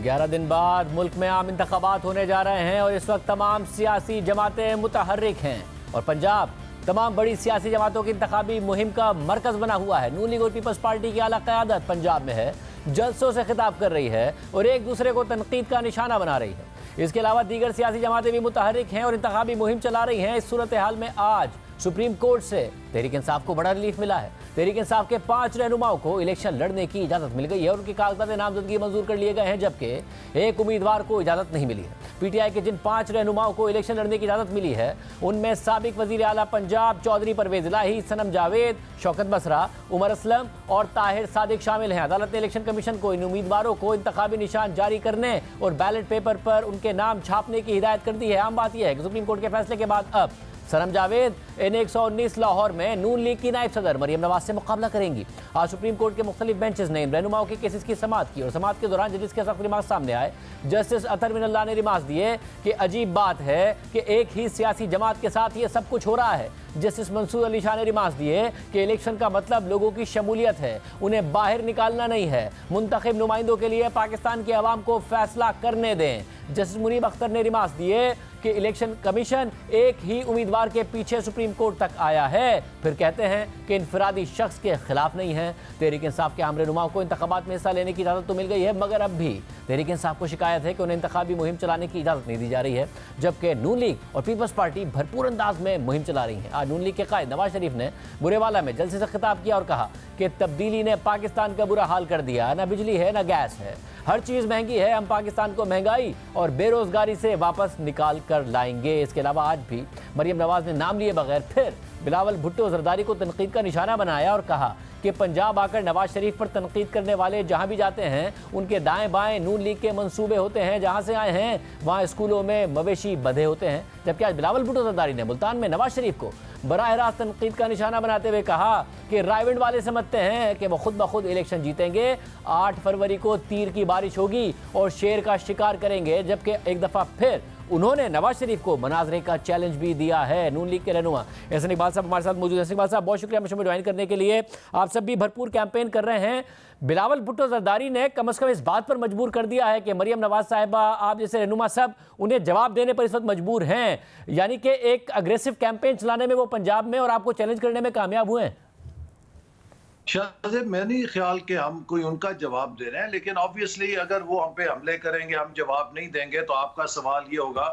11 दिन बाद मुल्क में आम इंतखाबात होने जा रहे हैं और इस वक्त तमाम सियासी जमातें मुतहर्रिक हैं और पंजाब तमाम बड़ी सियासी जमातों की इंतखाबी मुहिम का मरकज बना हुआ है। नून लीग और पीपल्स पार्टी की आला क़यादत पंजाब में है, जलसों से खिताब कर रही है और एक दूसरे को तनकीद का निशाना बना रही है। इसके अलावा दीगर सियासी जमातें भी मुतहर्रिक हैं और इंतखाबी मुहिम चला रही हैं। इस सूरत हाल में आज सुप्रीम कोर्ट से तहरीक इंसाफ को बड़ा रिलीफ मिला है। तहरीक इंसाफ के 5 रहनुमाओं को इलेक्शन लड़ने की इजाजत मिल गई है और उनके कागजात नामजदगी मंजूर कर लिए गए हैं, जबकि एक उम्मीदवार को इजाजत नहीं मिली है। पीटीआई के जिन 5 रहनुमाओं को इलेक्शन लड़ने की इजाजत मिली है उनमें साबिक वजीर आला पंजाब चौधरी परवेज इलाही, सनम जावेद, शौकत बसरा, उमर असलम और ताहिर सादिक शामिल हैं। अदालत ने इलेक्शन कमीशन को इन उम्मीदवारों को इंतखाबी निशान जारी करने और बैलेट पेपर पर उनके नाम छापने की हिदायत कर दी है। आम बात यह है कि सुप्रीम कोर्ट के फैसले के बाद अब सनम जावेद N119 लाहौर में नून लीग की नायब सदर मरियम नवाज से मुकाबला करेंगी। आज सुप्रीम कोर्ट के मुख्तलिफ बेंचेस ने इन रहनुमाओं के केसेस की समाअत की और समाअत के दौरान जजिस के सख्त रिमार्क सामने आए। जस्टिस अतर मिनल्लाह ने रिमार्क दिए कि अजीब बात है कि एक ही सियासी जमात के साथ ये सब कुछ हो रहा है। जस्टिस मंसूर अली शाह ने रिमार्क दिए कि इलेक्शन का मतलब लोगों की शमूलियत है, उन्हें बाहर निकालना नहीं है। मुंतखब नुमाइंदों के लिए पाकिस्तान के अवाम को फैसला करने दें। जस्टिस मुनीब अख्तर ने रिमार्क दिए कि इलेक्शन कमीशन एक ही उम्मीदवार के पीछे सुप्रीम कोर्ट तक आया है, फिर कहते हैं कि इनफरादी शख्स के खिलाफ नहीं है। तहरीक इंसाफ के आम रहनुमाओं को इंतखाबात में हिस्सा लेने की इजाज़त तो मिल गई है, मगर अब भी तहरीक इंसाफ को शिकायत है कि उन्हें इंतखाबी मुहिम चलाने की इजाज़त नहीं दी जा रही है, जबकि नून लीग और पीपल्स पार्टी भरपूर अंदाज में मुहिम चला रही है। आज नून लीग के कायद नवाज शरीफ ने बुरेवाला में जलसे से खिताब किया और कहा कि तब्दीली ने पाकिस्तान का बुरा हाल कर दिया, न बिजली है न गैस है, हर चीज़ महंगी है, हम पाकिस्तान को महंगाई और बेरोजगारी से वापस निकाल कर लाएंगे। इसके अलावा आज भी मरियम नवाज ने नाम लिए बगैर फिर बिलावल भुट्टो जरदारी को तनकीद का निशाना बनाया और कहा कि पंजाब आकर नवाज शरीफ पर तनकीद करने वाले जहां भी जाते हैं उनके दाएं बाएं नून लीग के मंसूबे होते हैं। जहां से आए हैं वहां स्कूलों में मवेशी बंधे होते हैं। जबकि आज बिलावल भुट्टो जरदारी ने मुल्तान में नवाज शरीफ को बराह रास्त तनकीद का निशाना बनाते हुए कहा कि रायविंड वाले समझते हैं कि वो खुद ब खुद इलेक्शन जीतेंगे। 8 फरवरी को तीर की बारिश होगी और शेर का शिकार करेंगे। जबकि एक दफ़ा फिर उन्होंने नवाज शरीफ को मनाजरे का चैलेंज भी दिया है। नून लीग के रहनुमा एहसन इकबाल साहब हमारे साथ मौजूद हैं। इकबाल साहब, बहुत शुक्रिया मुझे ज्वाइन करने के लिए। आप सब भी भरपूर कैंपेन कर रहे हैं। बिलावल भुट्टो जरदारी ने कम से कम इस बात पर मजबूर कर दिया है कि मरियम नवाज साहिबा, आप जैसे रहनुमा सब उन्हें जवाब देने पर इस वक्त मजबूर हैं, यानी कि एक अग्रेसिव कैंपेन चलाने में वो पंजाब में और आपको चैलेंज करने में कामयाब हुए हैं। शाहजेब, मैं नहीं ख्याल कि हम कोई उनका जवाब दे रहे हैं, लेकिन ऑब्वियसली अगर वो हम पे हमले करेंगे, हम जवाब नहीं देंगे, तो आपका सवाल ये होगा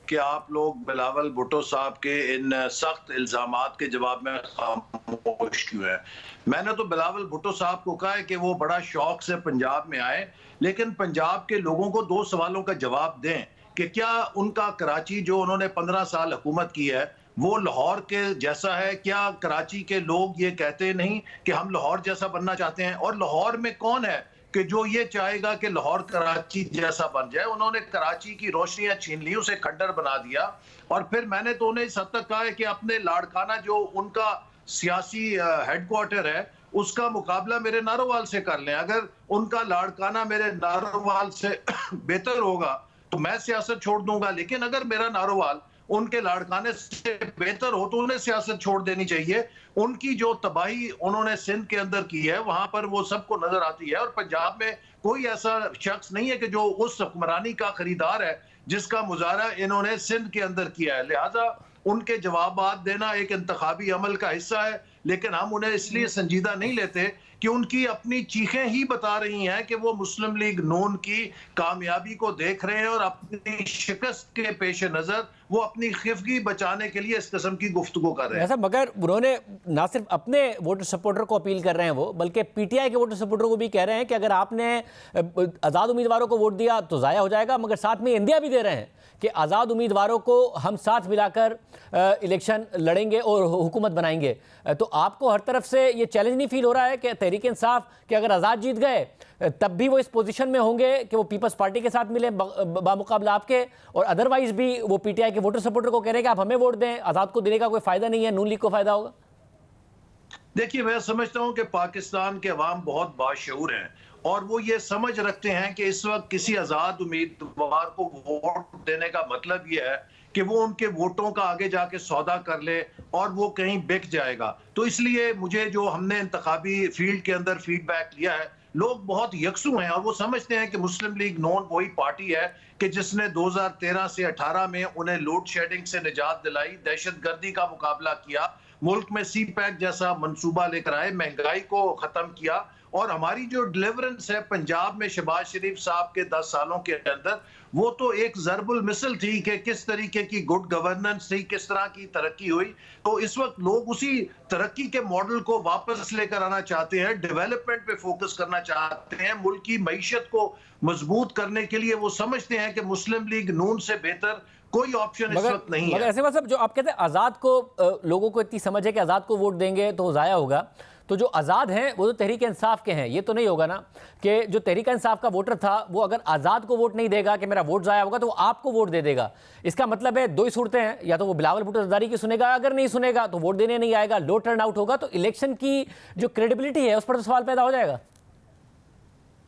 कि आप लोग बिलावल भुट्टो साहब के इन सख्त इल्जामात के जवाब में खामोश क्यों हैं। मैंने तो बिलावल भुट्टो साहब को कहा है कि वो बड़ा शौक से पंजाब में आए, लेकिन पंजाब के लोगों को 2 सवालों का जवाब दें कि क्या उनका कराची जो उन्होंने 15 साल हुकूमत की है वो लाहौर के जैसा है। क्या कराची के लोग ये कहते नहीं कि हम लाहौर जैसा बनना चाहते हैं, और लाहौर में कौन है कि जो ये चाहेगा कि लाहौर कराची जैसा बन जाए। उन्होंने कराची की रोशनियां छीन ली, उसे खंडर बना दिया, और फिर मैंने तो उन्हें इस हद तक कहा है कि अपने लाड़काना जो उनका सियासी हेडक्वार्टर है उसका मुकाबला मेरे नारोवाल से कर लें। अगर उनका लाड़काना मेरे नारोवाल से बेहतर होगा तो मैं सियासत छोड़ दूंगा, लेकिन अगर मेरा नारोवाल उनके लाड़काने से बेहतर हो तो उन्हें सियासत छोड़ देनी चाहिए। उनकी जो तबाही उन्होंने सिंध के अंदर की है वहां पर वो सबको नजर आती है, और पंजाब में कोई ऐसा शख्स नहीं है कि जो उस हुक्मरानी का खरीदार है जिसका मुजाहरा इन्होंने सिंध के अंदर किया है। लिहाजा उनके जवाबात देना एक इंतखाबी अमल का हिस्सा है, लेकिन हम उन्हें इसलिए संजीदा नहीं लेते कि उनकी अपनी चीखें ही बता रही हैं कि वो मुस्लिम लीग नून की कामयाबी को देख रहे हैं और अपनी शिकस्त के पेश नजर वो अपनी खिफगी बचाने के लिए इस किस्म की गुफ्तगू कर रहे हैं। मगर उन्होंने ना सिर्फ अपने वोटर सपोर्टर को अपील कर रहे हैं वो, बल्कि पीटीआई के वोटर सपोर्टर को भी कह रहे हैं कि अगर आपने आज़ाद उम्मीदवारों को वोट दिया तो ज़ाया हो जाएगा, मगर साथ में इंदिया भी दे रहे हैं कि आज़ाद उम्मीदवारों को हम साथ मिलाकर इलेक्शन लड़ेंगे और हुकूमत बनाएंगे। तो आपको हर तरफ से ये चैलेंज नहीं फील हो रहा है कि तहरीक इंसाफ कि अगर आज़ाद जीत गए तब भी वो इस पोजीशन में होंगे कि वो पीपल्स पार्टी के साथ मिले बामुकाबला आपके, और अदरवाइज भी वो पीटीआई के वोटर सपोर्टर को कह रहे हैं कि आप हमें वोट दें, आज़ाद को देने का कोई फायदा नहीं है, नून लीग को फायदा होगा। देखिए, मैं समझता हूं कि पाकिस्तान के अवाम बहुत बाशऊर हैं और वो ये समझ रखते हैं कि इस वक्त किसी आज़ाद उम्मीदवार को वोट देने का मतलब ये है कि वो उनके वोटों का आगे जाके सौदा कर ले और वो कहीं बिक जाएगा। तो इसलिए मुझे जो हमने इंतखाबी फील्ड के अंदर फीडबैक लिया है लोग बहुत यकसू हैं और वो समझते हैं कि मुस्लिम लीग नून वही पार्टी है कि जिसने 2013 से 18 में उन्हें लोड शेडिंग से निजात दिलाई, दहशतगर्दी का मुकाबला किया, मुल्क में सी पैक जैसा मंसूबा लेकर आए, महंगाई को खत्म किया। और हमारी जो डिलीवरेंस है पंजाब में शहबाज शरीफ साहब के 10 सालों के अंदर, वो तो एक ज़रबुल मिसल थी कि किस तरीके की गुड गवर्नेंस थी, किस तरह की तरक्की हुई। तो इस वक्त लोग उसी तरक्की के मॉडल को वापस लेकर आना चाहते हैं, डेवलपमेंट पे फोकस करना चाहते हैं, मुल्क की मईशत को मजबूत करने के लिए वो समझते हैं कि मुस्लिम लीग नून से बेहतर कोई ऑप्शन इस वक्त नहीं मगर है। ऐसे मतलब जो आप कहते हैं आज़ाद को लोगों को इतनी समझ है कि आज़ाद को वोट देंगे तो ज़ाया होगा, तो जो आज़ाद हैं वो तो तहरीक इंसाफ के हैं। ये तो नहीं होगा ना कि जो तहरीक इंसाफ का वोटर था वो अगर आज़ाद को वोट नहीं देगा कि मेरा वोट ज़ाया होगा तो वो आपको वोट दे देगा। इसका मतलब है दो ही सूरतें हैं, या तो वो बिलावल भुट्टो ज़रदारी की सुनेगा, अगर नहीं सुनेगा तो वोट देने नहीं आएगा, लो टर्न आउट होगा, तो इलेक्शन की जो क्रेडिबिलिटी है उस पर तो सवाल पैदा हो जाएगा।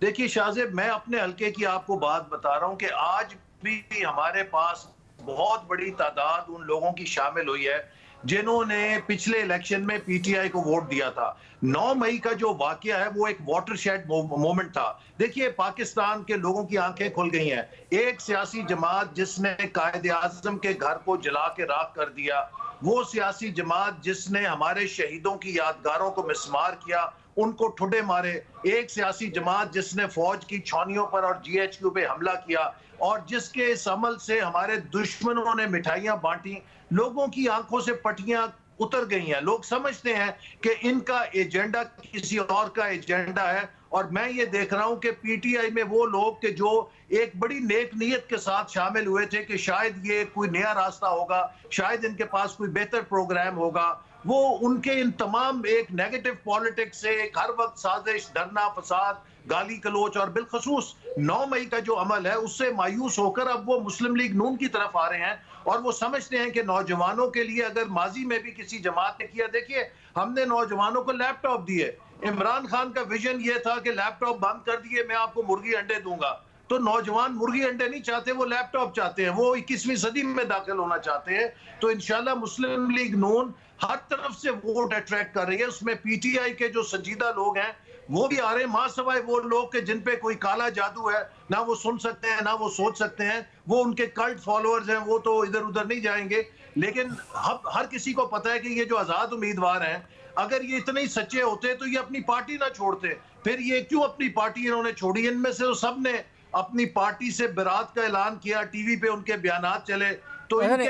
देखिए शाहजेब, मैं अपने हल्के की आपको बात बता रहा हूं कि आज भी हमारे पास बहुत बड़ी तादाद उन लोगों की शामिल हुई है जिन्होंने पिछले इलेक्शन में पीटीआई को वोट दिया था। 9 मई का जो वाकया है वो एक वाटरशेड मोमेंट था। देखिए, पाकिस्तान के लोगों की आंखें खुल गई हैं। एक सियासी जमात जिसने कायदे आजम के घर को जला के राख कर दिया, वो सियासी जमात जिसने हमारे शहीदों की यादगारों को मिसमार किया, उनको ठुड्डे मारे, एक सियासी जमात जिसने फौज की छावनियों पर और जीएचक्यू पे हमला किया और जिसके इस अमल से हमारे दुश्मनों ने मिठाइयां बांटी, लोगों की आंखों से पट्टियां उतर गई हैं। लोग समझते हैं कि इनका एजेंडा किसी और का एजेंडा है। और मैं ये देख रहा हूं कि पीटीआई में वो लोग के जो एक बड़ी नेक नीयत के साथ शामिल हुए थे कि शायद ये कोई नया रास्ता होगा, शायद इनके पास कोई बेहतर प्रोग्राम होगा, वो उनके इन तमाम एक नेगेटिव पॉलिटिक्स से, एक हर वक्त साजिश, डरना, फसाद, गाली गलोच और बिलखसूस 9 मई का जो अमल है उससे मायूस होकर अब वो मुस्लिम लीग नून की तरफ आ रहे हैं। और वो समझते हैं कि नौजवानों के लिए अगर माजी में भी किसी जमात ने किया, देखिए हमने नौजवानों को लैपटॉप दिए, इमरान खान का विजन ये था कि लैपटॉप बंद कर दिए, मैं आपको मुर्गी अंडे दूंगा। तो नौजवान मुर्गी अंडे नहीं चाहते, वो लैपटॉप चाहते हैं, वो 21वीं सदी में दाखिल होना चाहते हैं। तो इंशाल्लाह मुस्लिम लीग नून हर तरफ से वोट अट्रैक्ट कर रही है। उसमें पीटीआई के जो संजीदा लोग हैं वो भी आ रहे हैं, मां सवाए वो लोग के जिन पे कोई काला जादू है, ना वो सुन सकते हैं ना वो सोच सकते हैं, वो उनके कल्ट फॉलोअर्स हैं, वो तो इधर उधर नहीं जाएंगे। लेकिन हर किसी को पता है कि ये जो आजाद उम्मीदवार हैं, अगर ये इतने ही सच्चे होते तो ये अपनी पार्टी ना छोड़ते। फिर ये क्यों अपनी पार्टी इन्होंने छोड़ी? इनमें से तो सब ने अपनी पार्टी से बरात का ऐलान किया, टीवी पे उनके बयानात चले। तो नहीं,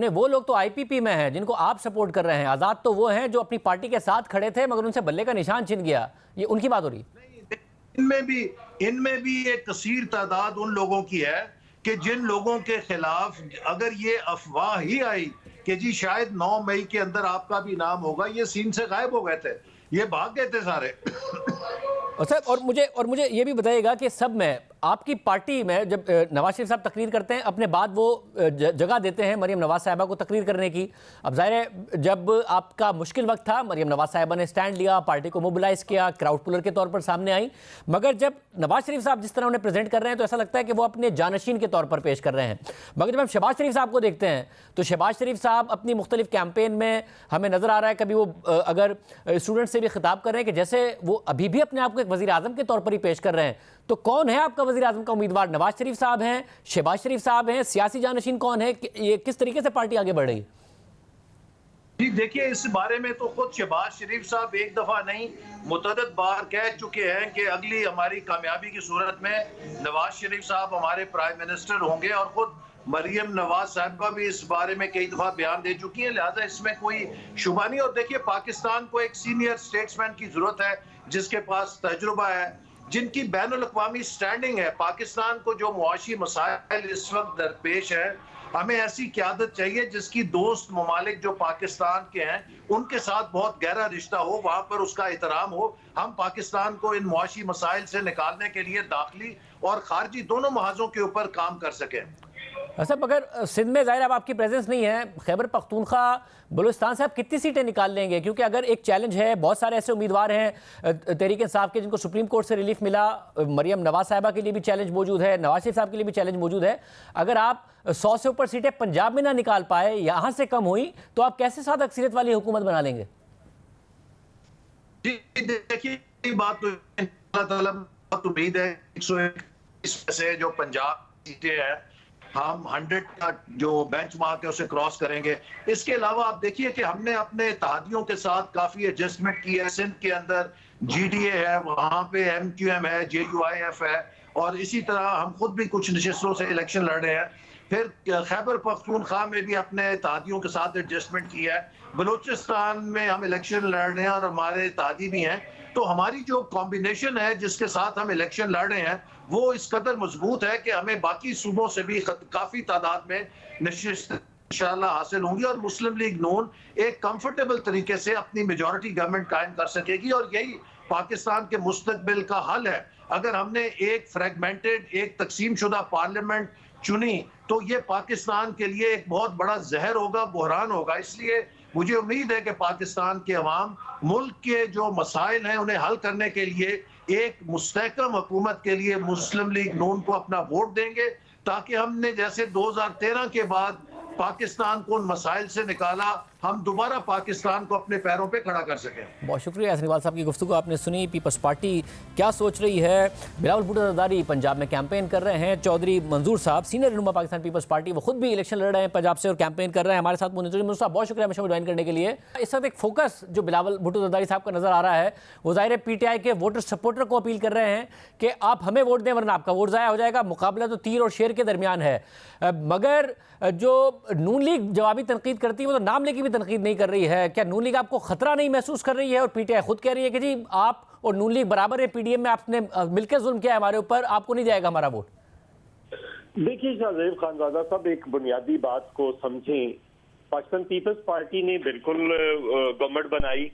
वो लोग तो आईपीपी में हैं जिनको आप सपोर्ट कर रहे हैं। आजाद तो वो हैं जो अपनी पार्टी के साथ खड़े थे मगर उनसे बल्ले का निशान छिन गया, ये उनकी बात हो रही। इनमें भी एक कसीर तादाद उन लोगों की है कि जिन लोगों के खिलाफ अगर ये अफवाह ही आई कि जी शायद 9 मई के अंदर आपका भी नाम होगा, ये सीन से गायब हो गए थे, ये भाग गए थे सारे। और सर, और मुझे ये भी बताइएगा कि सब में आपकी पार्टी में जब नवाज शरीफ साहब तकरीर करते हैं, अपने बाद वो जगह देते हैं मरियम नवाज साहिबा को तकरीर करने की। अब जाहिर है जब आपका मुश्किल वक्त था, मरियम नवाज साहिबा ने स्टैंड लिया, पार्टी को मोबिलाइज किया, क्राउड पुलर के तौर पर सामने आई। मगर जब नवाज शरीफ साहब जिस तरह उन्हें प्रेजेंट कर रहे हैं तो ऐसा लगता है कि वो अपने जानशीन के तौर पर पेश कर रहे हैं। मगर जब हम शहबाज शरीफ साहब को देखते हैं तो शहबाज शरीफ साहब अपनी मुख्तलिफ कैंपेन में हमें नजर आ रहा है, कभी वो अगर स्टूडेंट से भी खिताब कर रहे हैं कि जैसे वो अभी भी अपने आप को एक वजीर आजम के तौर पर ही पेश कर रहे हैं। तो कौन है आपका वजीर आजम का उम्मीदवार? नवाज शरीफ साहब हैं, शहबाज शरीफ साहब हैं, सियासी जानशीन कौन है? ये किस तरीके से पार्टी आगे बढ़ रही है? जी देखिए, इस बारे में तो खुद शहबाज शरीफ साहब एक दफा नहीं मुतअद्दिद बार कह चुके हैं कि अगली हमारी कामयाबी की सूरत में नवाज शरीफ साहब हमारे प्राइम मिनिस्टर होंगे। और खुद मरियम नवाज साहिबा भी इस बारे में कई दफा बयान दे चुकी हैं, लिहाजा इसमें कोई शुबा नहीं। और देखिए, पाकिस्तान को एक सीनियर स्टेट्समैन की जरूरत है जिसके पास तजुर्बा है, जिनकी बैनुल अक़वामी स्टैंडिंग है। पाकिस्तान को जो मुआशी मसाइल इस वक्त दरपेश है, हमें ऐसी क़यादत चाहिए जिसकी दोस्त ममालिक जो पाकिस्तान के हैं उनके साथ बहुत गहरा रिश्ता हो, वहाँ पर उसका एहतराम हो। हम पाकिस्तान को इन मुआशी मसाइल से निकालने के लिए दाखिली और खारजी दोनों महाजों के ऊपर काम कर सकें। अच्छा, मगर सिंध में ज़ाहिर अब आपकी प्रेजेंस नहीं है, खैबर पख्तूनख्वा बलूचिस्तान से आप कितनी सीटें निकाल लेंगे? क्योंकि अगर एक चैलेंज है, बहुत सारे ऐसे उम्मीदवार हैं तहरीक इंसाफ के जिनको सुप्रीम कोर्ट से रिलीफ मिला, मरियम नवाज साहिबा के लिए भी चैलेंज मौजूद है, नवाज शरीफ साहब के लिए भी चैलेंज मौजूद है। अगर आप 100 से ऊपर सीटें पंजाब में ना निकाल पाए, यहाँ से कम हुई, तो आप कैसे साथ अक्सरियत वाली हुकूमत बना लेंगे? जी देखिए, ये बात तो अल्लाह ताला बहुत उम्मीद है 121 में से जो पंजाब सीटें हैं हम 100 का जो बेंचमार्क है उसे क्रॉस करेंगे। इसके अलावा आप देखिए कि हमने अपने इत्तेहादियों के साथ काफी एडजस्टमेंट की है। सिंध के अंदर जीडीए है, वहां पे एमक्यूएम है, जेयूआईएफ है, और इसी तरह हम खुद भी कुछ नशिस्तों से इलेक्शन लड़ रहे हैं। फिर खैबर पख्तूनख्वा में भी अपने इत्तेहादियों के साथ एडजस्टमेंट किया है। बलूचिस्तान में हम इलेक्शन लड़ रहे हैं और हमारे इत्तेहादी भी हैं। तो हमारी जो कॉम्बिनेशन है जिसके साथ हम इलेक्शन लड़ रहे हैं वो इस कदर मजबूत है कि हमें बाकी सूबों से भी काफी तादाद में नशिस्त इंशाल्लाह हासिल होंगी और मुस्लिम लीग नून एक कंफर्टेबल तरीके से अपनी मेजॉरिटी गवर्नमेंट कायम कर सकेगी। और यही पाकिस्तान के मुस्तकबिल का हल है। अगर हमने एक फ्रेगमेंटेड, एक तकसीम शुदा पार्लियामेंट चुनी तो ये पाकिस्तान के लिए एक बहुत बड़ा जहर होगा, बहरान होगा। इसलिए मुझे उम्मीद है कि पाकिस्तान के अवाम मुल्क के जो मसाइल हैं उन्हें हल करने के लिए एक मुस्तहकम हुकूमत के लिए मुस्लिम लीग नून को अपना वोट देंगे, ताकि हमने जैसे 2013 के बाद पाकिस्तान को उन मसाइल से निकाला, हम दोबारा पाकिस्तान को अपने पैरों पे खड़ा कर सकें। बहुत शुक्रिया यासिन इकबाल साहब की गुफ्तगू आपने सुनी। पीपल्स पार्टी क्या सोच रही है? बिलावल भुट्टो जरदारी पंजाब में कैंपेन कर रहे हैं। चौधरी मंजूर साहब सीनियर रहनुमा पाकिस्तान पीपल्स पार्टी, वो खुद भी इलेक्शन लड़ रहे हैं पंजाब से और कैंपेन कर रहे हैं। हमारे साथ मंजूर साहब, बहुत शुक्रिया हमेशा ज्वाइन करने के लिए। इस वक्त एक फोकस जो बिलावल भुट्टो जरदारी साहब का नजर आ रहा है वो जाहिर है पीटीआई के वोटर सपोर्टर को अपील कर रहे हैं कि आप हमें वोट दें वरना आपका वोट ज़ाया हो जाएगा। मुकाबला तो तीर और शेर के दरमियान है। मगर जो नून लीग जवाबी तनकीद करती है वो तो नाम लेके भी तनकीद नहीं कर रही है। क्या नून लीग आपको खतरा नहीं महसूस कर रही है? और पीटीआई खुद कह रही है कि जी आप और नून लीग बराबर है, पीडीएम में आपने मिलकर जुल्म किया है हमारे ऊपर, आपको नहीं जाएगा हमारा वोट। देखिए शाहजेब खानजादा साहब, एक बुनियादी बात को समझें। पाकिस्तान पीपल्स पार्टी ने बिल्कुल गवर्नमेंट बनाई,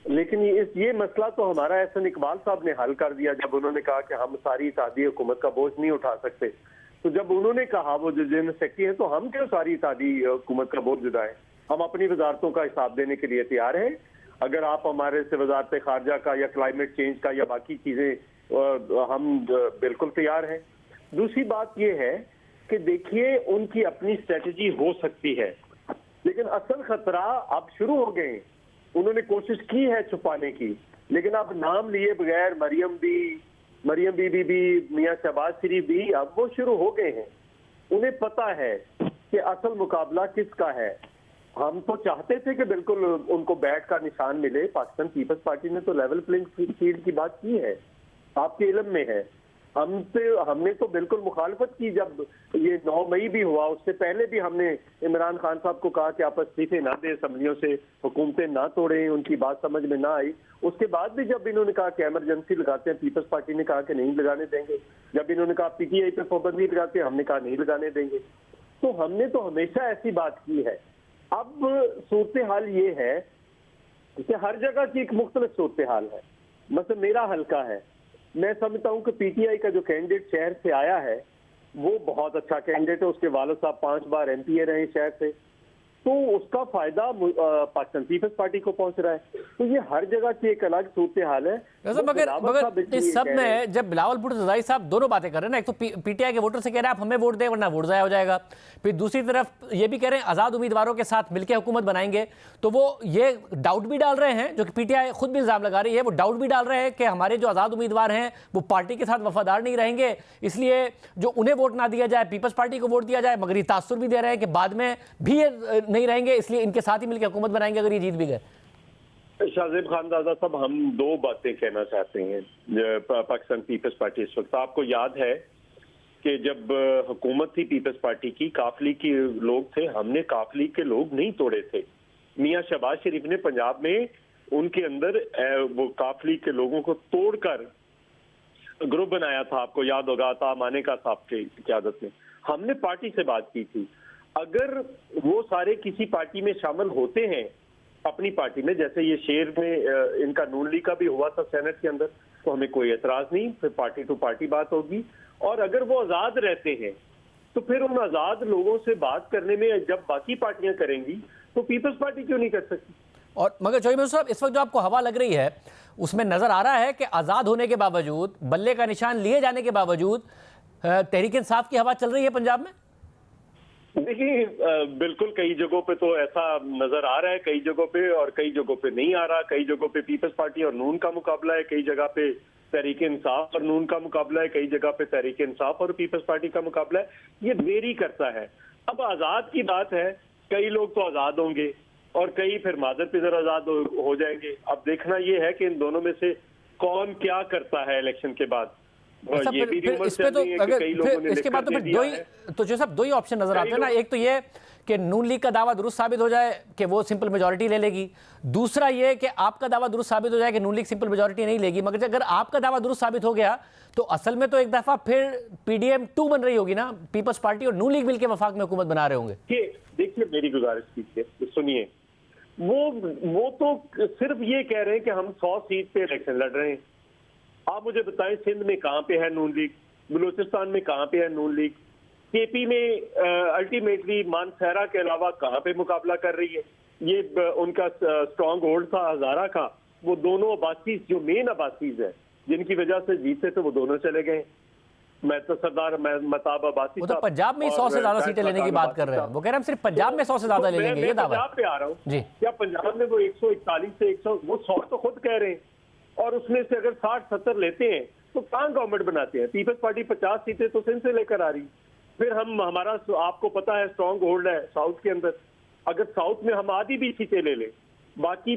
लेकिन ये मसला तो हमारा एहसन इकबाल साहब ने हल कर दिया जब उन्होंने कहा कि हम सारी इत्तेहादी हुकूमत का बोझ नहीं उठा सकते। तो जब उन्होंने कहा वो जो जनरल सेक्रेटरी है, तो हम क्यों सारी इत्तेहादी हुकूमत का बोझ जुटाएं? हम अपनी वजारतों का हिसाब देने के लिए तैयार हैं। अगर आप हमारे से वजारत खारजा का या क्लाइमेट चेंज का या बाकी चीजें, हम बिल्कुल तैयार हैं। दूसरी बात यह है कि देखिए उनकी अपनी स्ट्रेटजी हो सकती है, लेकिन असल खतरा अब शुरू हो गए। उन्होंने कोशिश की है छुपाने की, लेकिन अब नाम लिए बगैर मरियम बीबी भी, मियां शहबाज शरीफ भी अब वो शुरू हो गए हैं। उन्हें पता है कि असल मुकाबला किसका है। हम तो चाहते थे कि बिल्कुल उनको बैट का निशान मिले। पाकिस्तान पीपल्स पार्टी ने तो लेवल प्लेइंग फील्ड की बात की है, आपके इल्म में है। हमने तो बिल्कुल मुखालफत की जब ये 9 मई भी हुआ। उससे पहले भी हमने इमरान खान साहब को कहा कि आप इस्तीफे ना दें, असम्बलियों से हुकूमतें ना तोड़ें, उनकी बात समझ में ना आई। उसके बाद भी जब इन्होंने कहा कि इमरजेंसी लगाते हैं, पीपल्स पार्टी ने कहा कि नहीं लगाने देंगे। जब इन्होंने कहा पीटीआई पे पाबंदी लगाते हैं, हमने कहा नहीं लगाने देंगे। तो हमने तो हमेशा ऐसी बात की है। अब सूरत हाल ये है कि हर जगह की एक मुख्तलिफ सूरत हाल है। मतलब मेरा हल्का है, मैं समझता हूं कि पीटीआई का जो कैंडिडेट शहर से आया है वो बहुत अच्छा कैंडिडेट है। उसके वालिद साहब 5 बार एमपीए रहे शहर से, तो उसका फायदा पाकिस्तान पीपल्स पार्टी को पहुंच रहा है। तो ये हर जगह की एक अलग सूरत हाल है। मगर इस सब में जब बिलावल भुट्टो जरदारी साहब दोनों बातें कर रहे हैं ना, एक तो पीटीआई के वोटर से कह रहे हैं आप हमें वोट दें वरना वोट ज़ाया हो जाएगा, फिर दूसरी तरफ ये भी कह रहे हैं आज़ाद उम्मीदवारों के साथ मिलकर हुकूमत बनाएंगे। तो वो ये डाउट भी डाल रहे हैं, जो कि पीटीआई खुद भी इल्ज़ाम लगा रही है, वो डाउट भी डाल रहे हैं कि हमारे जो आज़ाद उम्मीदवार हैं वो पार्टी के साथ वफादार नहीं रहेंगे, इसलिए जो उन्हें वोट ना दिया जाए, पीपल्स पार्टी को वोट दिया जाए। मगर ये तासुर भी दे रहे हैं कि बाद में भी ये नहीं रहेंगे, इसलिए इनके साथ ही मिलकर हुकूमत बनाएंगे अगर ये जीत भी गए। शाहजेब खानजादा साहब, हम 2 बातें कहना चाहते हैं। पाकिस्तान पीपल्स पार्टी इस वक्त, आपको याद है कि जब हुकूमत थी पीपल्स पार्टी की, काफली के लोग थे, हमने काफली के लोग नहीं तोड़े थे। मियां शहबाज शरीफ ने पंजाब में उनके अंदर वो काफली के लोगों को तोड़कर ग्रुप बनाया था, आपको याद होगा, अता मानेका साहब की क़यादत में। हमने पार्टी से बात की थी, अगर वो सारे किसी पार्टी में शामिल होते हैं अपनी पार्टी में, जैसे ये शेर में इनका नून लीग का भी हुआ था सेनेट के अंदर, तो हमें कोई एतराज नहीं, फिर पार्टी टू पार्टी बात होगी। और अगर वो आजाद रहते हैं तो फिर उन आजाद लोगों से बात करने में जब बाकी पार्टियां करेंगी तो पीपल्स पार्टी क्यों नहीं कर सकती? और मगर चौधरी मंजूर साहब, इस वक्त जो आपको हवा लग रही है उसमें नजर आ रहा है कि आजाद होने के बावजूद, बल्ले का निशान लिए जाने के बावजूद तहरीक इंसाफ की हवा चल रही है पंजाब में। देखिए बिल्कुल कई जगहों पे तो ऐसा नजर आ रहा है, कई जगहों पे, और कई जगहों पे नहीं आ रहा। कई जगहों पे पीपल्स पार्टी और नून का मुकाबला है, कई जगह पे तहरीक इंसाफ और नून का मुकाबला है, कई जगह पे तहरीक इंसाफ और पीपल्स पार्टी का मुकाबला है। ये वेरी करता है। अब आजाद की बात है, कई लोग तो आजाद होंगे और कई फिर मादर पिदर आजाद हो जाएंगे। अब देखना ये है कि इन दोनों में से कौन क्या करता है इलेक्शन के बाद। अच्छा, ये भी फिर इस पे तो अगर फिर इसके बाद तो फिर दो ही, तो जो सब दो ही ऑप्शन नजर आते हैं ना। एक तो ये कि नून लीग का दावा दुरुस्त साबित हो जाए कि वो सिंपल मेजॉरिटी ले लेगी, दूसरा ये कि आपका दावा दुरुस्त साबित हो जाए कि नून लीग सिंपल मेजॉरिटी नहीं लेगी। मगर अगर आपका दावा दुरुस्त साबित हो गया तो असल में तो एक दफा फिर पीडीएम 2 बन रही होगी ना, पीपल्स पार्टी और नून लीग मिलकर वफाक में हुकूमत बना रहे होंगे। देखिए मेरी गुजारिश कीजिए, सुनिए, वो तो सिर्फ ये कह रहे हैं कि हम 100 सीट पे इलेक्शन लड़ रहे हैं। आप मुझे बताएं सिंध में कहां पे है नून लीग, बलूचिस्तान में कहां पे है नून लीग, केपी में अल्टीमेटली मानसहरा के अलावा कहां पे मुकाबला कर रही है। ये उनका स्ट्रॉन्ग होल्ड था हजारा का, वो दोनों अब्बासीज जो मेन अब्बासीज है जिनकी वजह से जीते थे वो दोनों चले गए। मैं तो सरदार मताब अब्बासी, वो तो पंजाब में 100 से ज्यादा सीटें लेने की बात कर रहे हैं। वो कह रहे हैं हम सिर्फ पंजाब में 100 से ज्यादा ले लेंगे, ये दावा। पंजाब पे आ रहा हूँ जी। क्या पंजाब में वो 141 से 100, वो 100 तो खुद कह रहे हैं, और उसमें से अगर 60-70 लेते हैं तो कहां गवर्नमेंट बनाते हैं। पीपल्स पार्टी 50 सीटें तो सिंध से लेकर आ रही। फिर हमारा आपको पता है स्ट्रॉन्ग होल्ड है साउथ के अंदर। अगर साउथ में हम आधी भी सीटें ले लें, बाकी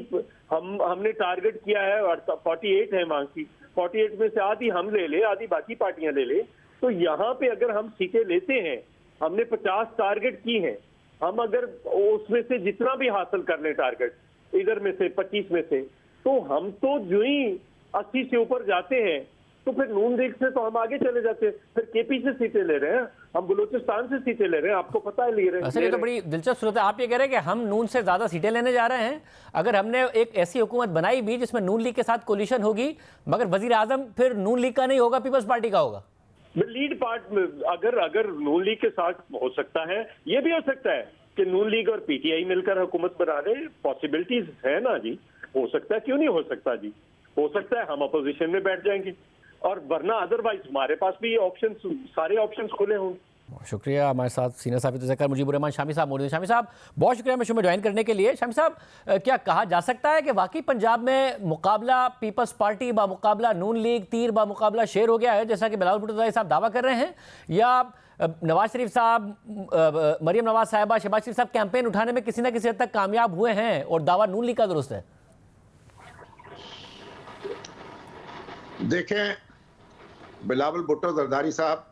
हमने टारगेट किया है और 48 है वहां की, 48 में से आधी हम ले ले, आधी बाकी पार्टियां ले ले, तो यहाँ पे अगर हम सीटें लेते हैं, हमने 50 टारगेट की हैं, हम अगर उसमें से जितना भी हासिल कर लें टारगेट इधर में से 25 में से, तो हम तो जो ही 80 से ऊपर जाते हैं तो फिर नून लीग से तो हम आगे चले जाते हैं। फिर केपी से सीटें ले रहे हैं, हम बलूचिस्तान से सीटें ले रहे हैं, आपको पता है ले रहे हैं। असल ये तो बड़ी दिलचस्प सूरत है। आप ये कह रहे हैं कि हम नून से ज्यादा सीटें लेने जा रहे हैं। अगर हमने एक ऐसी हुकूमत बनाई भी जिसमें नून लीग के साथ कोलिशन होगी, मगर वजीर आजम फिर नून लीग का नहीं होगा, पीपल्स पार्टी का होगा। लीड पार्ट में अगर नून लीग के साथ हो सकता है, ये भी हो सकता है कि नून लीग और पीटीआई मिलकर हुकूमत बना ले, पॉसिबिलिटीज है ना जी, हो सकता है, क्यों नहीं हो सकता जी, हो सकता है हम अपोजिशन में बैठ जाएंगे, और वरना अदरवाइज हमारे पास भी ऑप्शन, सारे ऑप्शन खुले होंगे। शुक्रिया। हमारे साथ सीनियर साहब तज़क्कर मुजीबुर रहमान शामी साहब मौजूद हैं। शामी साहब बहुत शुक्रिया शो में ज्वाइन करने के लिए। शामी साहब, क्या कहा जा सकता है कि वाकई पंजाब में मुकाबला पीपल्स पार्टी बा मुकाबला नून लीग, तीर बा मुकाबला शेर हो गया है, जैसा कि बिलावल भुट्टो साहब दावा कर रहे हैं, या नवाज शरीफ साहब, मरियम नवाज साहिबा, शहबाज शरीफ साहब कैंपेन उठाने में किसी न किसी हद तक कामयाब हुए हैं और दावा नून लीग का दुरुस्त है? देखें, बिलावल भुट्टो जरदारी साहब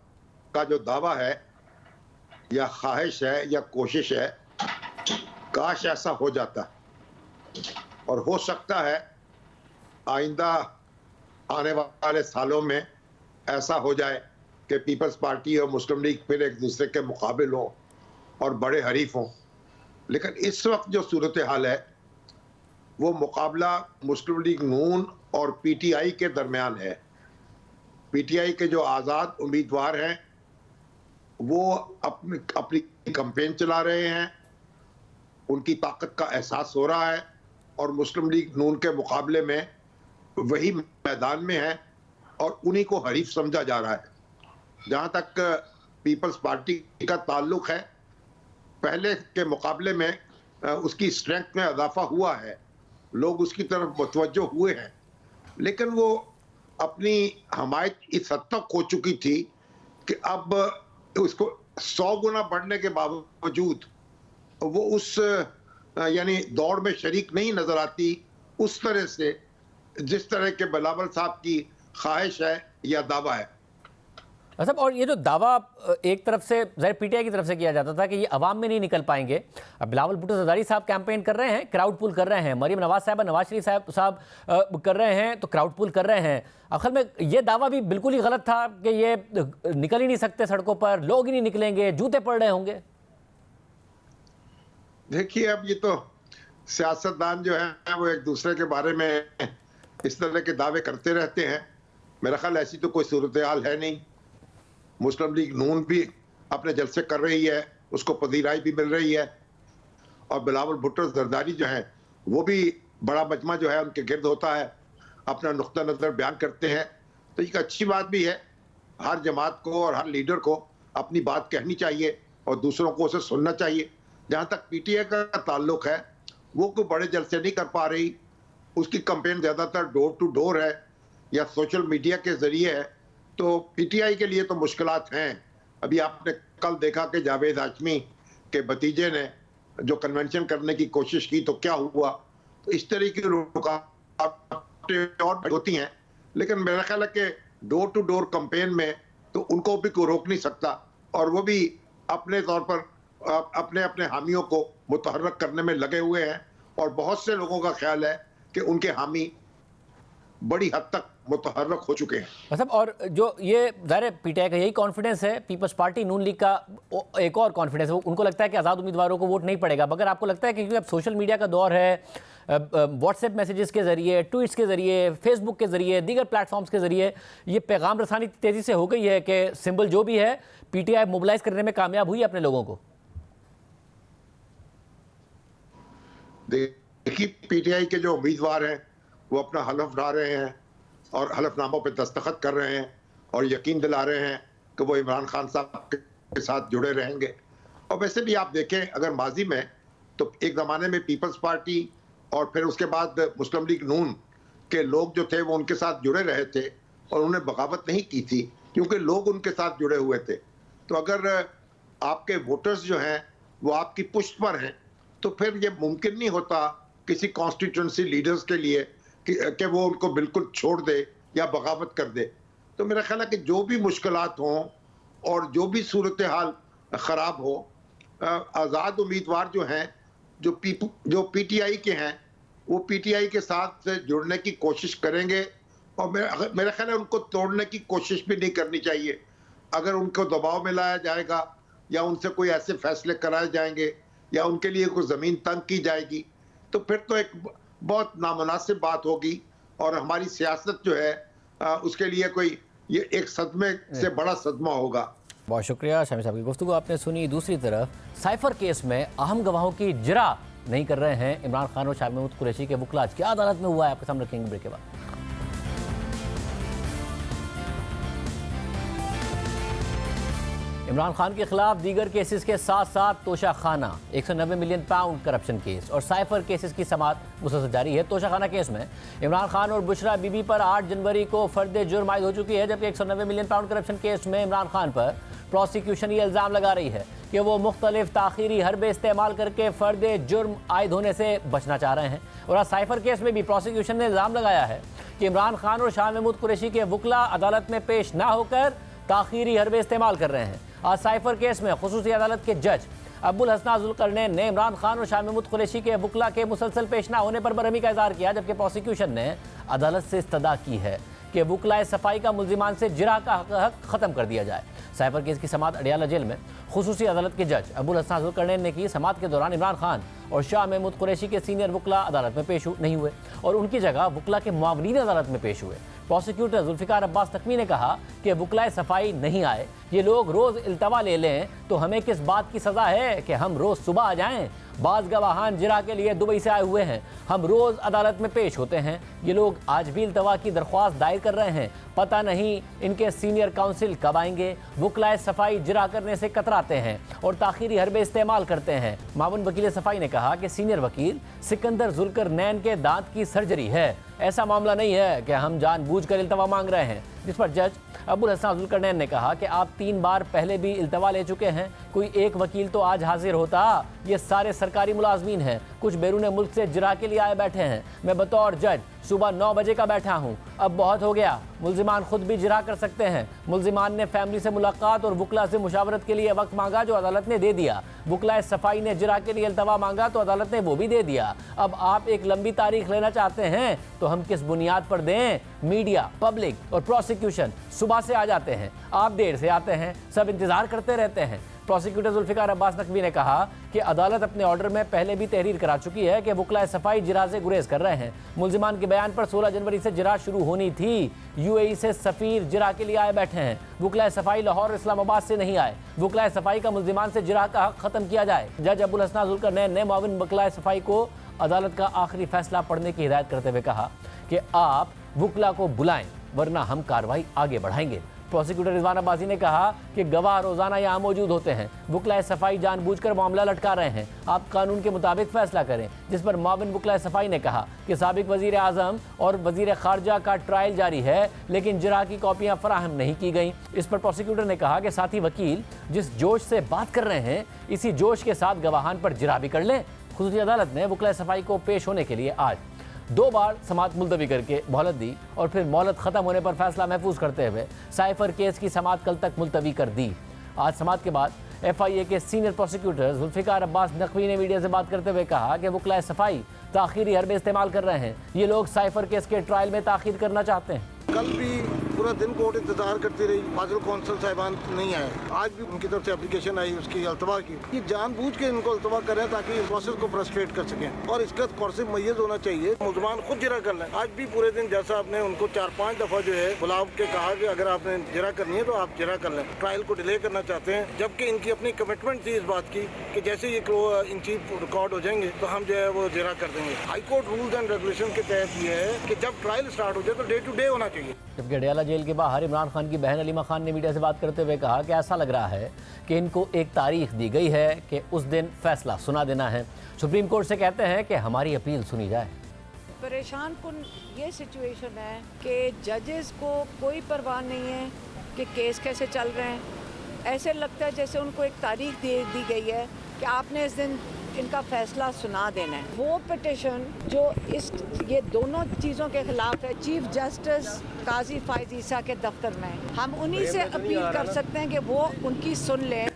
का जो दावा है या ख्वाहिश है या कोशिश है, काश ऐसा हो जाता, और हो सकता है आइंदा आने वाले सालों में ऐसा हो जाए कि पीपल्स पार्टी और मुस्लिम लीग फिर एक दूसरे के मुकाबिल हों और बड़े हरीफ हों। लेकिन इस वक्त जो सूरत हाल है वो मुकाबला मुस्लिम लीग नून और पीटीआई के दरमियान है। पीटीआई के जो आज़ाद उम्मीदवार हैं वो अपनी कैंपेन चला रहे हैं, उनकी ताकत का एहसास हो रहा है, और मुस्लिम लीग नून के मुकाबले में वही मैदान में है और उन्हीं को हरीफ समझा जा रहा है। जहाँ तक पीपल्स पार्टी का ताल्लुक है, पहले के मुकाबले में उसकी स्ट्रेंथ में इजाफा हुआ है, लोग उसकी तरफ मुतवज्जो हुए हैं, लेकिन वो अपनी हमायत इस हद तक खो चुकी थी कि अब उसको 100 गुना बढ़ने के बावजूद वो उस यानी दौड़ में शरीक नहीं नजर आती उस तरह से जिस तरह के बिलावल साहब की ख्वाहिश है या दावा है। अच्छा, और ये जो दावा एक तरफ से ज़ाहिर पीटीआई की तरफ से किया जाता था कि ये अवाम में नहीं निकल पाएंगे, अब बिलावल भुट्टो जरदारी साहब कैंपेन कर रहे हैं, क्राउड पुल कर रहे हैं, मरियम नवाज साहब नवाज शरीफ साहब कर रहे हैं तो क्राउड पुल कर रहे हैं। असल में ये दावा भी बिल्कुल ही गलत था कि ये निकल ही नहीं सकते सड़कों पर, लोग ही नहीं निकलेंगे, जूते पड़ रहे होंगे। देखिए, अब ये तो सियासतदान जो है वो एक दूसरे के बारे में इस तरह के दावे करते रहते हैं। मेरा ख्याल ऐसी तो कोई सूरत हाल है नहीं। मुस्लिम लीग नून भी अपने जलसे कर रही है, उसको पजीराई भी मिल रही है, और बिलावल भुट्टो जरदारी जो है वो भी बड़ा मजमा जो है उनके गिर्द होता है, अपना नुक्ता नज़र बयान करते हैं। तो एक अच्छी बात भी है, हर जमात को और हर लीडर को अपनी बात कहनी चाहिए, और दूसरों को उसे सुनना चाहिए। जहां तक पीटीआई का ताल्लुक है, वो कोई बड़े जलसे नहीं कर पा रही। उसकी कैंपेन ज्यादातर डोर टू डोर है या सोशल मीडिया के जरिए है, तो पीटीआई के लिए तो मुश्किलात हैं। अभी आपने कल देखा कि जावेद हाशमी के भतीजे ने जो कन्वेंशन करने की कोशिश की तो क्या हुआ। तो इस तरह की रुकावटें और होती हैं, लेकिन मेरा ख्याल है कि डोर टू डोर कैंपेन में तो उनको भी कोई रोक नहीं सकता, और वो भी अपने तौर पर अपने अपने हामियों को मुतहर्रक करने में लगे हुए हैं। और बहुत से लोगों का ख्याल है कि उनके हामी बड़ी हद तक मुतहर्रक हो चुके हैं। मतलब और जो ये ज़ाहिर पीटीआई का यही कॉन्फिडेंस है, पीपल्स पार्टी नून लीग का एक और कॉन्फिडेंस है, उनको लगता है कि आज़ाद उम्मीदवारों को वोट नहीं पड़ेगा। मगर आपको लगता है कि क्योंकि अब सोशल मीडिया का दौर है, व्हाट्सएप मैसेजेस के ज़रिए, ट्वीट्स के ज़रिए, फेसबुक के ज़रिए, दीगर प्लेटफॉर्म्स के ज़रिए ये पैगाम रसानी तेज़ी से हो गई है कि सिंबल जो भी है पीटीआई मोबिलाइज करने में कामयाब हुई अपने लोगों को। देखिए, पीटीआई के जो उम्मीदवार हैं वो अपना हलफ उठा रहे हैं और हलफनामों पे दस्तखत कर रहे हैं और यकीन दिला रहे हैं कि वो इमरान खान साहब के साथ जुड़े रहेंगे। और वैसे भी आप देखें, अगर माजी में तो एक ज़माने में पीपल्स पार्टी और फिर उसके बाद मुस्लिम लीग नून के लोग जो थे वो उनके साथ जुड़े रहे थे और उन्हें बगावत नहीं की थी, क्योंकि लोग उनके साथ जुड़े हुए थे। तो अगर आपके वोटर्स जो हैं वो आपकी पुष्ट पर हैं, तो फिर ये मुमकिन नहीं होता किसी कॉन्स्टिट्यूंसी लीडर्स के लिए कि वो उनको बिल्कुल छोड़ दे या बगावत कर दे। तो मेरा ख्याल है कि जो भी मुश्किलात हों और जो भी सूरत हाल ख़राब हो, आज़ाद उम्मीदवार जो हैं, जो पीटीआई के हैं, वो पीटीआई के साथ से जुड़ने की कोशिश करेंगे। और मेरा ख्याल है उनको तोड़ने की कोशिश भी नहीं करनी चाहिए। अगर उनको दबाव में लाया जाएगा या उनसे कोई ऐसे फैसले कराए जाएंगे या उनके लिए कोई ज़मीन तंग की जाएगी, तो फिर तो एक बहुत नामुनासिब बात होगी और हमारी सियासत जो है उसके लिए कोई ये एक सदमे से बड़ा सदमा होगा। बहुत शुक्रिया शामी साहब की गुफ्तगू आपने सुनी। दूसरी तरफ साइफर केस में अहम गवाहों की जिरा नहीं कर रहे हैं इमरान खान और शाह महमूद कुरैशी के वकील। क्या अदालत में हुआ है, आपके सामने रखेंगे ब्रेक के बाद। इमरान खान के खिलाफ दीगर केसेस के साथ साथ Toshakhana 190 million pound corruption case और साइफर केसेस की समाअत मुसलसल जारी है। तोशाखाना केस में इमरान खान और बुशरा बीबी पर 8 जनवरी को फर्द जुर्म आयद हो चुकी है, जबकि 190 मिलियन पाउंड करप्शन केस में इमरान खान पर प्रोसिक्यूशन ये इल्ज़ाम लगा रही है कि वो मुख्तलिफ ताखीरी हरबे इस्तेमाल करके फर्द जुर्म आयद होने से बचना चाह रहे हैं। और आज साइफर केस में भी प्रोसिक्यूशन ने इल्ज़ाम लगाया है कि इमरान खान और शाह महमूद कुरैशी के वकला अदालत में पेश ना होकर ताखीरी हरबे इस्तेमाल कर रहे हैं। आज साइफर केस में खुसूसी अदालत के जज अब्बुल हसन ज़ुल्करनैन ने इमरान खान और शाह महमूद कुरैशी के वकला के मुसलसल पेश ना होने पर बरहमी का इज़हार किया, जबकि प्रोसिक्यूशन ने अदालत से इस्तदा की है कि वकला सफाई का मुल्जिमान से जिरा का हक ख़त्म कर दिया जाए। साइफर केस की समाअत अडियाला जेल में खुसूसी अदालत के जज अब्बुल हसन ज़ुल्करनैन ने की। समाअत के दौरान इमरान खान और शाह महमूद कुरैशी के सीनियर वकला अदालत में पेश नहीं हुए और उनकी जगह वकला के मुआवनीन अदालत में पेश हुए। प्रोसिक्यूटर जुल्फ़िकार अब्बास नकवी ने कहा कि वकला सफाई नहीं आए, ये लोग रोज़ इल्तवा ले लें तो हमें किस बात की सज़ा है कि हम रोज़ सुबह आ जाएं। बाज़ गवाहान जिरा के लिए दुबई से आए हुए हैं, हम रोज़ अदालत में पेश होते हैं। ये लोग आज भी इल्तवा की दरख्वास्त दायर कर रहे हैं, पता नहीं इनके सीनियर काउंसिल कब आएंगे। वकला सफाई जिरा करने से कतराते हैं और ताखीरी हरबे इस्तेमाल करते हैं। मामून वकील सफाई ने कहा कि सीनियर वकील सिकंदर ज़ुल्करनैन के दांत की सर्जरी है, ऐसा मामला नहीं है कि हम जानबूझकर इल्तवा मांग रहे हैं। जिस पर जज अब्बुल हसन ज़ुल्करनैन ने कहा कि आप 3 बार पहले भी इल्तवा ले चुके हैं, कोई एक वकील तो आज हाजिर होता। ये सारे सरकारी मुलाजमीन हैं, कुछ बैरून मुल्क से जिरा के लिए आए बैठे हैं। मैं बतौर जज सुबह 9 बजे का बैठा हूँ, अब बहुत हो गया। मुल्जिमान खुद भी जिरा कर सकते हैं। मुल्जिमान ने फैमिली से मुलाकात और वकला से मुशावरत के लिए वक्त मांगा, जो अदालत ने दे दिया। वकला सफाई ने जिरा के लिए इल्तवा मांगा तो अदालत ने वो भी दे दिया। अब आप एक लंबी तारीख लेना चाहते हैं तो हम किस बुनियाद पर दें? मीडिया, पब्लिक और प्रोसिक्यूशन सुबह से आ जाते हैं, आप देर से आते हैं, सब इंतजार करते रहते हैं। प्रोसिक्यूटर जुल्फ़िकार अब्बास नकवी ने कहा कि अदालत अपने ऑर्डर में पहले भी तहरीर करा चुकी है कि वकला सफाई जिरा से गुरेज कर रहे हैं। मुल्जिमान के बयान पर 16 जनवरी से जिरा शुरू होनी थी। यूएई से सफ़ीर जिरा के लिए आए बैठे हैं। वकला सफाई लाहौर और इस्लामाबाद से नहीं आए। वकला सफाई का मुल्जिमान से जिरा का हक ख़त्म किया जाए। जज अब्बुल हसन ज़ुल्करनैन ने मुआविन वकला सफाई को अदालत का आखिरी फैसला पढ़ने की हिदायत करते हुए कहा कि आप वकला को बुलाएं, वरना हम कार्रवाई आगे बढ़ाएंगे। प्रोसिक्यूटर रिजवान अब्बासी ने कहा कि गवाह रोजाना यहाँ मौजूद होते हैं, वुकला सफाई जानबूझकर मामला लटका रहे हैं, आप कानून के मुताबिक फैसला करें। जिस पर माविन वुकला सफाई ने कहा कि साबिक वजीर आजम और वजीर खारजा का ट्रायल जारी है, लेकिन जिरा की कॉपियां फराहम नहीं की गई। इस पर प्रोसिक्यूटर ने कहा कि साथी वकील जिस जोश से बात कर रहे हैं, इसी जोश के साथ गवाहान पर जिरा भी कर लें। खुसूसी अदालत ने वुकला सफाई को पेश होने के लिए आज 2 बार समाअत मुलतवी करके मोहलत दी और फिर मोहलत खत्म होने पर फैसला महफूज करते हुए साइफर केस की समाअत कल तक मुलतवी कर दी। आज समाअत के बाद FIA के सीनियर प्रोसिक्यूटर जुल्फिकार अब्बास नकवी ने मीडिया से बात करते हुए कहा कि वुकला सफाई ताखीरी हरबे इस्तेमाल कर रहे हैं। ये लोग साइफर केस के ट्रायल में ताखीर करना चाहते हैं। कल भी पूरा दिन कोर्ट इंतजार करती रही, फाजिल कौंसल साहिबान नहीं आए। आज भी उनकी तरफ से एप्लीकेशन आई उसकी अल्तवा की, ये जानबूझ के इनको अल्तवा कर रहे हैं ताकि इस प्रोसेस को फ्रस्ट्रेट कर सकें और इसका कॉर्सिव मैयज होना चाहिए। मुलजमान खुद जिरा कर लें। आज भी पूरे दिन जैसा आपने उनको 4-5 दफा जो है बुलाव के कहा कि अगर आपने जिरा करनी है तो आप जिरा कर लें। ट्रायल को डिले करना चाहते हैं, जबकि इनकी अपनी कमिटमेंट थी इस बात की कि जैसे ये इन चीफ रिकॉर्ड हो जाएंगे तो हम जो है वो जिरा कर देंगे। High court rules and regulation के तहत ये है कि जब ट्रायल स्टार्ट हो जाए तो डे टू डे होना चाहिए। जबकि अडयाला जेल के बाहर इमरान खान की बहन अलीमा खान ने मीडिया से बात करते हुए कहा कि ऐसा लग रहा है कि इनको एक तारीख दी गई है कि उस दिन फैसला सुना देना है। सुप्रीम कोर्ट से कहते हैं कि हमारी अपील सुनी जाए। परेशान कुन ये सिचुएशन है कि जजेस को कोई परवाह नहीं है कि केस कैसे चल रहे हैं। ऐसे लगता है जैसे उनको एक तारीख दी गई है कि आपने इस दिन इनका फैसला सुना देना है। वो पिटिशन जो ये दोनों चीज़ों के खिलाफ है, चीफ जस्टिस काजी फायज ईसा के दफ्तर में, हम उन्हीं से अपील कर सकते हैं कि वो उनकी सुन लें।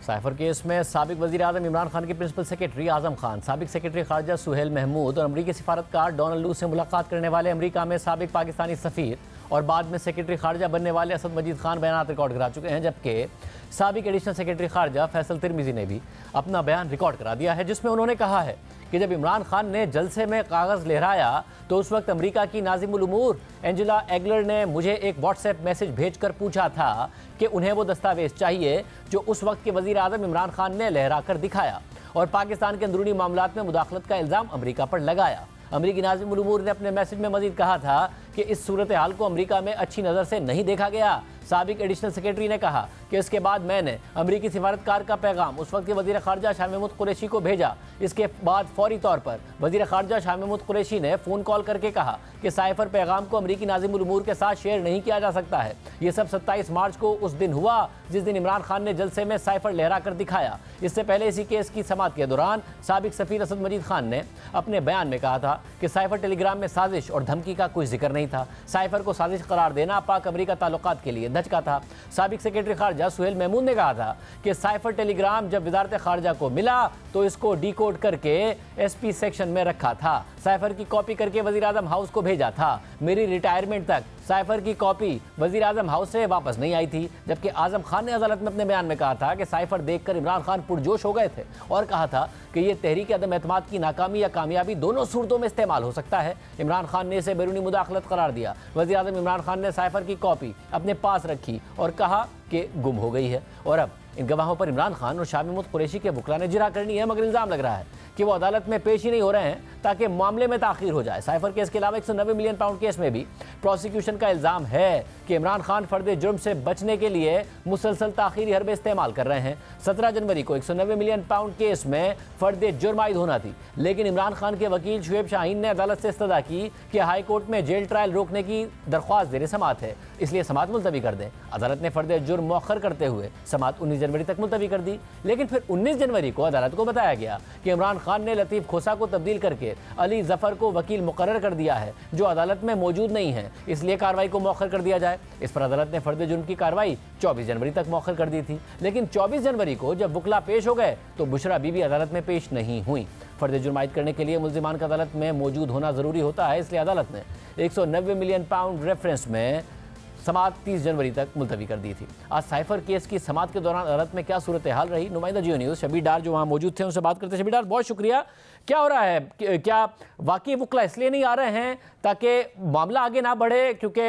साइफर केस में साबिक वज़ीर आज़म इमरान खान के प्रिंसिपल सेक्रेटरी आज़म खान, साबिक सेक्रेटरी खारजा सुहेल महमूद और अमरीकी सिफारतकार डोनाल्ड लू से मुलाकात करने वाले अमरीका में साबिक पाकिस्तानी सफ़ीर और बाद में सेक्रेटरी खारजा बनने वाले असद मजीद खान बयान रिकॉर्ड करा चुके हैं। जबकि साबिक एडिशनल सेक्रेटरी खारजा फैसल तिरमिज़ी ने भी अपना बयान रिकॉर्ड करा दिया है, जिसमें उन्होंने कहा है कि जब इमरान खान ने जलसे में कागज़ लहराया तो उस वक्त अमेरिका की नाज़िमुल उमूर एंजेला एगलर ने मुझे एक व्हाट्सएप मैसेज भेजकर पूछा था कि उन्हें वो दस्तावेज़ चाहिए जो उस वक्त के वज़ीर आज़म इमरान खान ने लहरा कर दिखाया और पाकिस्तान के अंदरूनी मामलात में मुदाखलत का इल्ज़ाम अमेरिका पर लगाया। अमरीकी नाज़िमुल उमूर ने अपने मैसेज में मजीद कहा था कि इस सूरत हाल को अमेरिका में अच्छी नज़र से नहीं देखा गया। साबिक एडिशनल सेक्रेटरी ने कहा कि इसके बाद मैंने अमरीकी सिफारतकार का पैगाम उस वक्त के वज़ीर ख़ारजा शाह महमूद कुरैशी को भेजा। इसके बाद फौरी तौर पर वज़ीर ख़ारजा शाह महमूद कुरैशी ने फ़ोन कॉल करके कहा कि साइफर पैगाम को अमरीकी नाज़िमुल उमूर के साथ शेयर नहीं किया जा सकता है। ये सब 27 मार्च को उस दिन हुआ जिस दिन इमरान खान ने जलसे में साइफर लहरा कर दिखाया। इससे पहले इसी केस की समाअत के दौरान साबिक सफ़ीर असद मजीद खान ने अपने बयान में कहा था कि साइफर टेलीग्राम में साजिश और धमकी का कोई जिक्र नहीं था। साइफर को साजिश करार देना पाक अमरीका ताल्लुकात के लिए धचका था। साबिक सेक्रेटरी खारजा सुहेल महमूद ने कहा था कि साइफर टेलीग्राम जब वजारत खारजा को मिला तो इसको डिकोड करके SP सेक्शन में रखा था, साइफर की कॉपी करके वजीर आजम हाउस को भेजा था। मेरी रिटायरमेंट तक साइफर की कॉपी वजीर आजम हाउस से वापस नहीं आई थी। जबकि आजम खान ने अदालत में अपने बयान में कहा था कि साइफर देखकर इमरान खान पुरजोश हो गए थे और कहा था कि यह तहरीक अदम एतमाद की नाकामी या कामयाबी दोनों सूरतों में इस्तेमाल हो सकता है। इमरान खान ने इसे बैरूनी मुदाखलत करार दिया। वजीर आजम इमरान खान ने साइफर की कॉपी अपने पास रखी और कहा कि गुम हो गई है और अब इन गवाहों पर इमरान खान और शाह महमूद कुरैशी के वकला ने जिरा करनी है, मगर इल्ज़ाम लग रहा है कि वो अदालत में पेश ही नहीं हो रहे हैं ताकि मामले में ताख़ीर हो जाए। साइफर केस के अलावा 190 मिलियन पाउंड केस में भी प्रोसिक्यूशन का इल्ज़ाम है कि इमरान खान फर्द जुर्म से बचने के लिए मुसलसल ताख़ीरी हरबे इस्तेमाल कर रहे हैं। 17 जनवरी को 190 मिलियन पाउंड केस में फर्द जुर्म आयद होना थी, लेकिन इमरान खान के वकील शुएब शाहीन ने अदालत से इस्तदा की कि हाई कोर्ट में जेल ट्रायल रोकने की दरख्वास्त ज़ेर समाअत है, इसलिए समाअत मुलतवी कर दें। अदालत ने फर्द जुर्म मौखर करते हुए समाअत 19 जनवरी तक मुलतवी कर दी, लेकिन फिर 19 जनवरी को अदालत को बताया गया कि इमरान खान ने लतीफ़ खोसा को तब्दील करके अली जफ़र को वकील मुकर्रर कर दिया है जो अदालत में मौजूद नहीं है, इसलिए कार्रवाई को मौखर कर दिया जाए। इस पर अदालत ने फर्द जुर्म की कार्रवाई 24 जनवरी तक मौखर कर दी थी, लेकिन 24 जनवरी को जब वकला पेश हो गए तो बुशरा बीबी अदालत में पेश नहीं हुई। फर्द जुर्म आयद करने के लिए मुल्जिमान का अदालत में मौजूद होना ज़रूरी होता है, इसलिए अदालत ने 190 मिलियन पाउंड रेफरेंस में समाअत 30 जनवरी तक मुलतवी कर दी थी। आज साइफर केस की समाअत के दौरान अदालत में क्या सूरत हाल रही, नुमाइंदा जियो न्यूज़ शबीर डार जो वहाँ मौजूद थे उनसे बात करते हैं। शबीर डार, बहुत शुक्रिया। क्या हो रहा है, क्या वाकई वकला इसलिए नहीं आ रहे हैं ताकि मामला आगे ना बढ़े? क्योंकि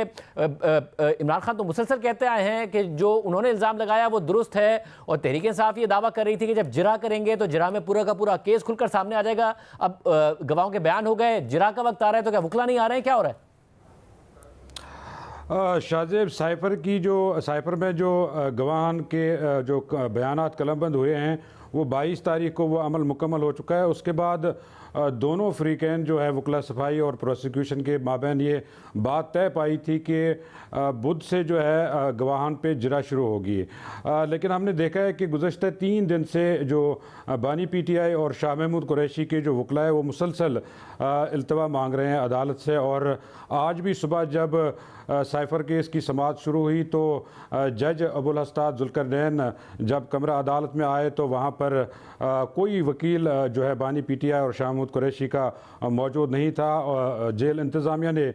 इमरान खान तो मुसलसल कहते आए हैं कि जो उन्होंने इल्ज़ाम लगाया वो दुरुस्त है और तहरीक इंसाफ ये दावा कर रही थी कि जब जिरा करेंगे तो जिरा में पूरा का पूरा केस खुलकर सामने आ जाएगा। अब गवाहों के बयान हो गए, जिरा का वक्त आ रहा है, तो क्या वकला नहीं आ रहे हैं, क्या हो रहा है? शाहजेब, साइफर में जो गवाहान के जो बयानात कलमबंद हुए हैं वो 22 तारीख को वो अमल मुकम्मल हो चुका है। उसके बाद दोनों फ्रीकैन जो है वकला सफाई और प्रोसिक्यूशन के माबैन ये बात तय पाई थी कि बुध से जो है गवाहान पे जरा शुरू होगी, लेकिन हमने देखा है कि गुज़श्ता 3 दिन से जो बानी PTI और शाह महमूद कुरैशी के जो वकला है वो मुसलसल इल्तवा मांग रहे हैं अदालत से। और आज भी सुबह जब साइफर केस की समाअत शुरू हुई तो जज अबुल हस्ताद जुल्करनैन जब कमरा अदालत में आए तो वहाँ पर कोई वकील जो है बानी PTI और शाह महमूद कुरैशी का मौजूद नहीं था। जेल इंतज़ामिया ने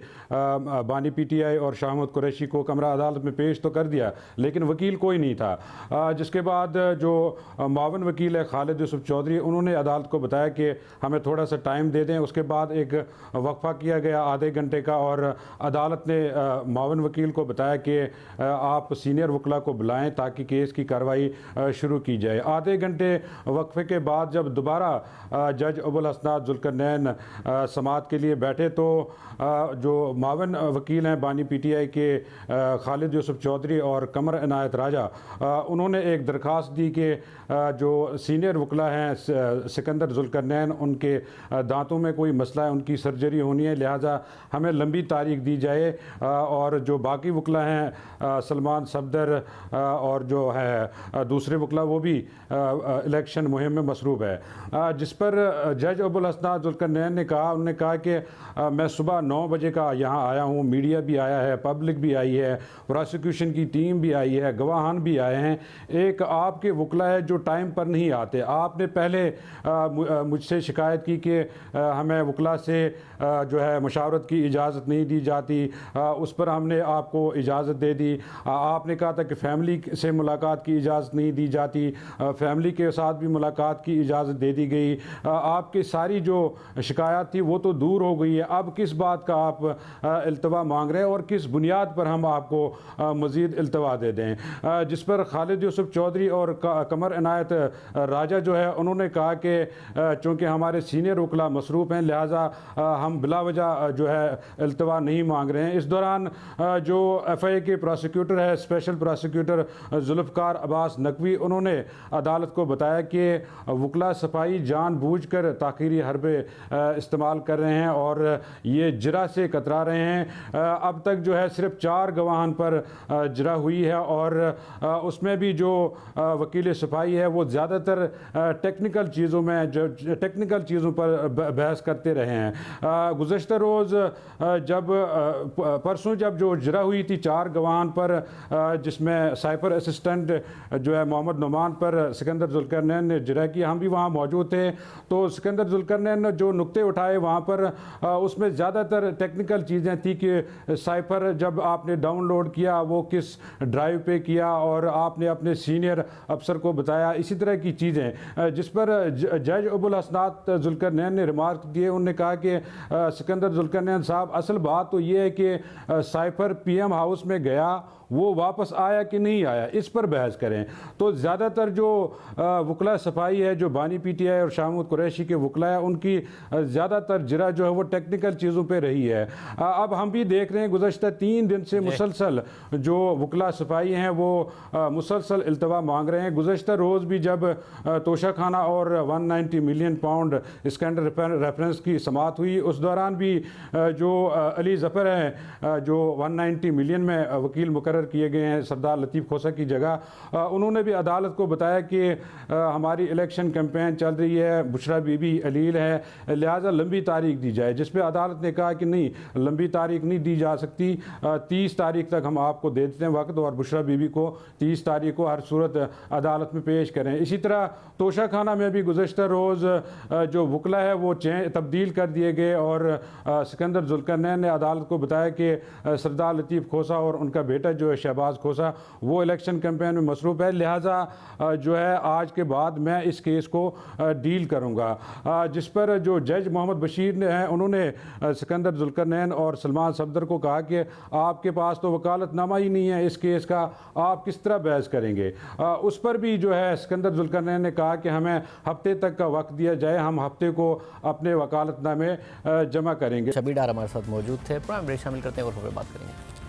बानी PTI और शाह महमूद कुरैशी को कमरा अदालत में पेश तो कर दिया लेकिन वकील कोई नहीं था। जिसके बाद जो मावन वकील है खालिद यूसुफ चौधरी, उन्होंने अदालत को बताया कि हमें थोड़ा सा टाइम दे दें। उसके बाद एक वक्फा किया गया आधे घंटे का और अदालत ने मावन वकील को बताया कि आप सीनियर वकला को बुलाएं ताकि केस की कार्रवाई शुरू की जाए। आधे घंटे वक्फे के बाद जब दोबारा जज अबुल हस्नाद जुल्करनैन समाअत के लिए बैठे तो जो मावन वकील हैं बानी PTI के खालिद यूसुफ चौधरी और कमर इनायत राजा, उन्होंने एक दरख्वास्त दी कि जो सीनियर वकला हैं सिकंदर जुल्करनैन, उनके दांतों में कोई मसला है, उनकी सर्जरी होनी है, लिहाजा हमें लंबी तारीख दी जाए। और जो बाकी वकला हैं सलमान सफदर और जो है दूसरे वकला वो भी इलेक्शन मुहिम में मसरूफ़ है। जिस पर जज अबुल हस्नाद जुल्करनैन ने कहा, उन्होंने कहा कि मैं सुबह 9 बजे का यहाँ आया हूँ, मीडिया भी आया है, पब्लिक भी आई है, प्रोसिक्यूशन की टीम भी आई है, गवाहान भी आए हैं। एक आपके वकला है जो टाइम पर नहीं आते। आपने पहले मुझसे शिकायत की कि हमें वकला से जो है मुशावरत की इजाज़त नहीं दी जाती, उस पर हमने आपको इजाज़त दे दी। आपने कहा था कि फ़ैमिली से मुलाकात की इजाज़त नहीं दी जाती, फ़ैमिली के साथ भी मुलाकात की इजाज़त दे दी गई। आपकी सारी जो शिकायत थी वो तो दूर हो गई है। अब किस बात का आप इल्तवा मांग रहे हैं और किस बुनियाद पर हम आपको मज़ीद इल्तवा दे दें। जिस पर खालिद यूसुफ चौधरी और कमर इनायत राजा जो है उन्होंने कहा कि चूँकि हमारे सीनियर वकला मसरूफ़ हैं लिहाजा हम बिलावजह जो है इल्तवा नहीं मांग रहे हैं। इस दौरान जो FIA के प्रोसिक्यूटर है स्पेशल प्रोसिक्यूटर जुल्फ़कार अब्बास नकवी, उन्होंने अदालत को बताया कि वकला सफाई जानबूझकर ताख़ीरी हरबे इस्तेमाल कर रहे हैं और ये जरा से कतरा रहे हैं। अब तक जो है सिर्फ 4 गवाहान पर जरा हुई है और उसमें भी जो वकील सफाई है वो ज़्यादातर टेक्निकल चीज़ों पर बहस करते रहे हैं। गुज़श्ता रोज़ परसों जब जो जरा हुई थी 4 गवाहान पर, जिसमें साइफर असिस्टेंट जो है मोहम्मद नुमान पर सिकंदर जुल्करनैन ने जरा की, हम भी वहाँ मौजूद थे। तो सिकंदर जुल्करनैन ने जो नुक्ते उठाए वहाँ पर उसमें ज़्यादातर टेक्निकल चीज़ें थी कि साइफर जब आपने डाउनलोड किया वो किस ड्राइव पे किया और आपने अपने सीनियर अफसर को बताया, इसी तरह की चीज़ें। जिस पर जज अबुल हस्नाद जुल्करनैन ने रिमार्क दिए। उन्होंने कहा कि सिकंदर जुल्करनैन साहब, असल बात तो ये है कि साइफर PM हाउस में गया, वो वापस आया कि नहीं आया, इस पर बहस करें। तो ज़्यादातर जो वकला सफाई है, जो बानी PTI और शाह महमूद कुरैशी के वकला है, उनकी ज़्यादातर जरा जो है वो टेक्निकल चीज़ों पे रही है। अब हम भी देख रहे हैं गुज़श्ता 3 दिन से मुसलसल जो वकला सफाई हैं वो मुसलसल इल्तवा मांग रहे हैं। गुज़श्ता रोज़ भी जब तोशाखाना और 190 मिलियन पाउंड स्कैंडल रेफरेंस की समाअत हुई, उस दौरान भी जो अली ज़फ़र हैं जो 190 मिलियन में वकील मुकर्रर किए गए हैं सरदार लतीफ़ खोसा की जगह, उन्होंने भी अदालत को बताया कि हमारी इलेक्शन कैंपेन चल रही है, बुशरा बीबी अलील है, लिहाजा लंबी तारीख दी जाए। जिस पे अदालत ने कहा कि नहीं, लंबी तारीख नहीं दी जा सकती, 30 तारीख तक हम आपको दे देते हैं वक्त और बुशरा बीबी को 30 तारीख को हर सूरत अदालत में पेश करें। इसी तरह तोशाखाना में भी गुज़श्ता रोज़ जो वकला है वो तब्दील कर दिए गए और सिकंदर जुल्करनैन ने अदालत को बताया कि सरदार लतीफ़ खोसा और उनका बेटा जो है शहबाज खोसा वो इलेक्शन कैंपेन में मसरूफ़ है, लिहाजा जो है आज के बाद मैं इस केस को डील करूँगा। जिस पर जो जज मोहम्मद बशीर ने हैं उन्होंने सिकंदर जुल्करनैन और सलमान सफदर को कहा कि आपके पास तो वकालतनामा ही नहीं है इस केस का, आप किस तरह बहस करेंगे। उस पर भी जो है सिकंदर जुल्करनैन ने कहा कि हमें हफ्ते तक का वक्त दिया जाए, हम हफ्ते को अपने वकालतनामे जमा करेंगे। शबीर डार हमारे साथ मौजूद थे। प्रोग्राम ब्रेक शामिल करते हैं और फिर बात करेंगे।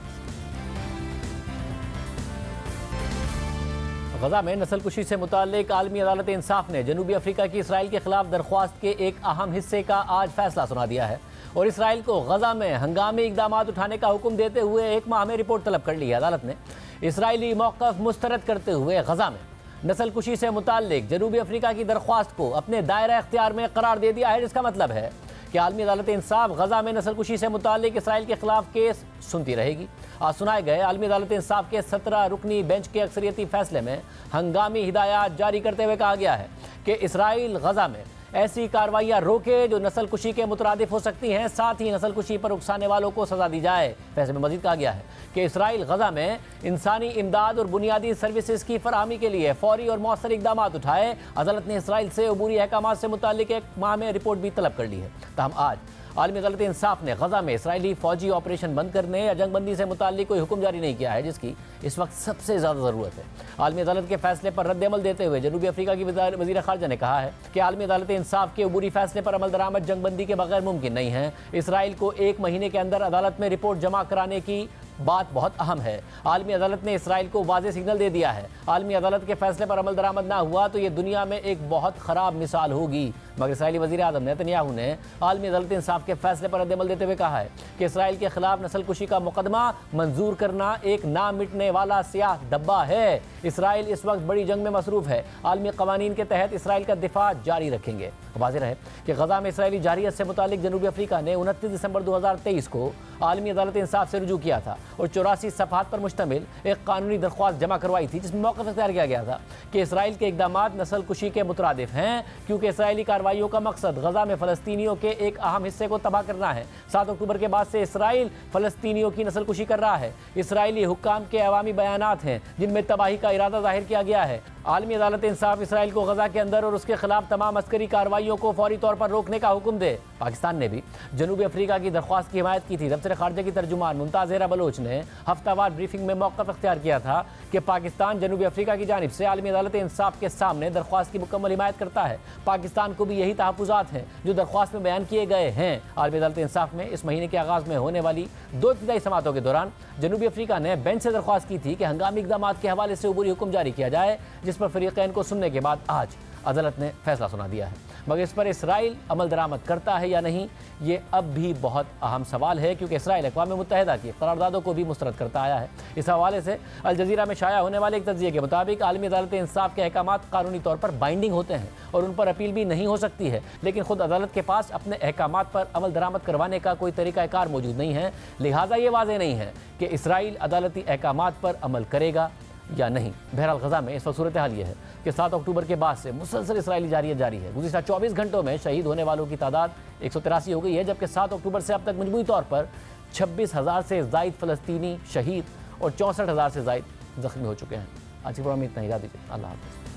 गजा में नस्लकुशी से मुताल्लिक आलमी अदालत इंसाफ ने जनूबी अफ्रीका की इसराइल के खिलाफ दरख्वास्त के एक अहम हिस्से का आज फैसला सुना दिया है और इसराइल को गजा में हंगामी इकदाम उठाने का हुक्म देते हुए 1 माह में रिपोर्ट तलब कर ली है। अदालत ने इसराइली मौक़िफ़ मुस्तरद करते हुए गजा में नस्लकुशी से मुताल्लिक जनूबी अफ्रीका की दरख्वास्त को अपने दायरा इख्तियार में करार दे दिया है, जिसका मतलब है कि आलमी अदालत इंसाफ गजा में नस्लकुशी से मुताल्लिक इसराइल के खिलाफ केस सुनती रहेगी। आज सुनाए गए आलमी अदालत इंसाफ के 17 रुकनी बेंच के अक्सरियती फैसले में हंगामी हिदायत जारी करते हुए कहा गया है कि इसराइल गजा में ऐसी कार्रवाइयाँ रोके जो नस्लकुशी के मुतरादिफ हो सकती हैं, साथ ही नस्लकुशी पर उकसाने वालों को सजा दी जाए। फैसले में मजीद कहा गया है कि इसराइल गजा में इंसानी इमदाद और बुनियादी सर्विसेज की फराहमी के लिए फौरी और मौसर इकदाम उठाए। अदालत ने इसराइल से अबूरी अहकामात से मुताल्लिक 1 माह में रिपोर्ट भी तलब कर ली है। तहम आज आलमी अदालत इंसाफ ने गजा में इसराइली फौजी ऑपरेशन बंद करने या जंगबंदी से मुताल्लिक कोई हुक्म जारी नहीं किया है, जिसकी इस वक्त सबसे ज़्यादा ज़रूरत है। आलमी अदालत के फैसले पर रद्द-ए-अमल देते हुए जनूबी अफ्रीका की वज़ीर ख़ारजा ने कहा है कि आलमी अदालत इंसाफ के अबूरी फैसले पर अमल दरामद जंगबंदी के बगैर मुमकिन नहीं है। इसराइल को 1 महीने के अंदर अदालत में रिपोर्ट जमा कराने की बात बहुत अहम है। आलमी अदालत ने इसराइल को वाज़ेह सिग्नल दे दिया है। आलमी अदालत के फैसले पर अमल दरामद ना हुआ तो ये दुनिया में एक बहुत ख़राब मिसाल होगी। मगर इसराइली वज़ीर आज़म नेतन्याहू ने आलमी अदालत इंसाफ के फैसले पर रद्द-ए-अमल देते हुए कहा है कि इसराइल के खिलाफ नस्लकुशी का मुकदमा मंजूर करना एक ना मिटने वाला स्याह डब्बा है। इसराइल इस वक्त बड़ी जंग में मसरूफ़ है। आलमी क़वानीन के तहत इसराइल का दिफा जारी रखेंगे। वाज़ेह रहे कि गजा में इसराइली जारियत से मुताल्लिक जनूबी अफ्रीका ने 29 दिसंबर 2023 को आलमी अदालत इंसाफ से रुजू किया था और 84 सफ़हात पर मुश्तमिल एक कानूनी दरख्वास्त जमा करवाई थी, जिसमें मौक़िफ़ इख्तियार किया गया था कि इसराइल के इक़दामात नस्लकुशी के मुतरादिफ हैं, क्योंकि इसराइली कार्रवाइयों का मकसद गजा में फ़लस्तीनियों के एक अहम हिस्से को तबाह करना है। 7 अक्टूबर के बाद से इसराइल फ़लस्तीनियों की नस्लकुशी कर रहा है। इसराइली हुक्काम के अवामी बयानात हैं जिनमें तबाही का इरादा ज़ाहिर किया गया है। आलमी अदालत इंसाफ इसराइल को गजा के अंदर और उसके खिलाफ तमाम अस्करी कार्रवाइयों को फौरी तौर पर रोकने का हुक्म दे। पाकिस्तान ने भी जनूबी अफ्रीका की दरख्वास्त की हिमायत की थी। दफ्तर खारजा की तर्जुमान मुमताज़ ज़ेहरा बलोच ने हफ्तावार ब्रीफिंग में मौक़िफ़ इख्तियार किया था कि पाकिस्तान जनूबी अफ्रीका की जानिब से आलमी अदालत इंसाफ के सामने दरख्वास्त की मुकम्मल हिमायत करता है। पाकिस्तान को भी यही तहफ़्फ़ुज़ात हैं जो दरख्वास्त में बयान किए गए हैं। आलमी अदालत इंसाफ में इस महीने के आगाज़ में होने वाली 2 इब्तिदाई समातों के दौरान जनूबी अफ्रीका ने बेंच से दरख्वास्त की थी कि हंगामी इक़दामात के हवाले से अबूरी हुक्म जारी किया जाए, जिस पर फ़रीक़ैन को सुनने के बाद आज अदालत ने फैसला सुना दिया है। मगर इस पर इसराइल अमल दरामद करता है या नहीं, ये अब भी बहुत अहम सवाल है, क्योंकि इसराइल अक़वाम मुत्तहिदा की करारदादों को भी मुस्तरद करता आया है। इस हवाले से अल जज़ीरा में शाया होने वाले एक तज्ज़िये के मुताबिक आलमी अदालत इंसाफ के अहकामात कानूनी तौर पर बाइंडिंग होते हैं और उन पर अपील भी नहीं हो सकती है, लेकिन खुद अदालत के पास अपने अहकामात पर अमल दरामद करवाने का कोई तरीक़ाकार मौजूद नहीं है। लिहाजा ये वाज़ेह नहीं है कि इसराइल अदालती अहकामात पर अमल करेगा या नहीं। बहरहाल गजा में इस वक्त सूरत हाल ये है कि 7 अक्टूबर के बाद से मुसलसल इसराइली जारियत जारी है। गुज़िश्ता 24 घंटों में शहीद होने वालों की तादाद 183 हो गई है, जबकि 7 अक्टूबर से अब तक मजमूई तौर पर 26,000 से ज़ायद फ़लस्तीनी शहीद और 64,000 से ज़ायद ज़ख्मी हो चुके हैं। आज की प्रोग्राम में इतना ही। इजाज़त दीजिए। अल्लाह हाफ़िज़।